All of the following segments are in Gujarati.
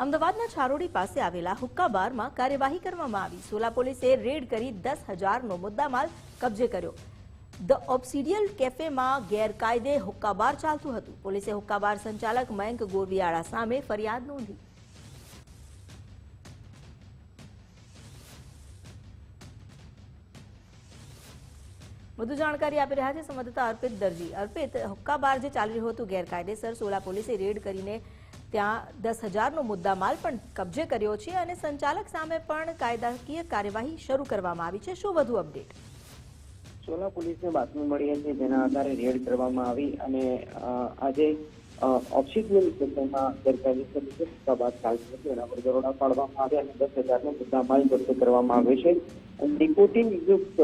અમદાવાદના છારોડી પાસે આવેલા હુક્કા બારમાં કાર્યવાહી કરવામાં આવી। સોલા પોલીસે રેડ કરી 10,000નો મુદ્દામાલ કબજે કર્યો। ધ ઓબ્સિડિયલ કેફેમાં ગેરકાયદે હુક્કા બાર ચાલતું હતું। પોલીસે હુક્કા બાર સંચાલક મયંક ગોરવિયાળા સામે ફરિયાદ નોંધી। વધુ જાણકારી આપી રહ્યા છે સંવાદદાતા અર્પિત દરજી। અર્પિત, હુક્કા બાર જે ચાલી રહ્યું હતું ગેરકાયદેસર, સોલા પોલીસે રેડ કરીને ત્યાં 10,000નો મુદ્દામાલ પણ કબજે કર્યો છે અને સંચાલક સામે પણ કાયદાકીય કાર્યવાહી શરૂ કરવામાં આવી છે। શું વધુ અપડેટ? સોલા પોલીસને બાતમી મળી હતી, જેના આધારે રેડ કરવામાં આવી અને આજે ઓબ્સિડિયલ કેફેમાં ગેરકાયદેસર રીતે હુક્કા બાર ચાલતું હતું, એના પર દરોડા પાડવામાં આવ્યા અને 10,000નો મુદ્દામાલ જપ્ત કરવામાં આવ્યો છે। નિકોટિન યુક્ત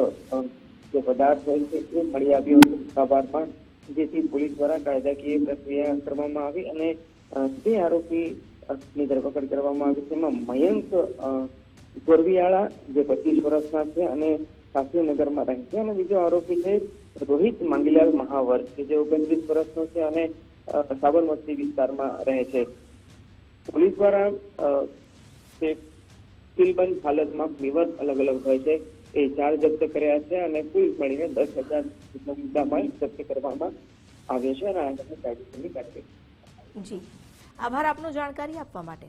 જે પદાર્થ હોય છે એ મળી આવ્યો હતો હુક્કા બારમાં, જેથી પોલીસ દ્વારા કાયદાકીય પ્રક્રિયા કરવામાં આવી અને બે આરોપીની ધરપકડ કરવામાં આવી। તેમાં મયંક ગોરવિયાળા જે 25 વર્ષના છે અને શાસ્ત્રીનગરમાં રહે છે, અને બીજો આરોપી છે રોહિત માંગીલાલ મહાવર કે જે 29 વર્ષનો છે અને સાબરમતી વિસ્તારમાં રહે છે। પોલીસ દ્વારા સીલબંધ હાલતમાં ફ્લેવર અલગ અલગ હોય છે એ 4 જપ્ત કર્યા છે અને કુલ મળીને 10,000 મુદ્દામાલ જપ્ત કરવામાં આવ્યો છે અને આ કાયદેસરની કાર્યવાહી। જી, આભાર આપનો જાણકારી આપવા માટે।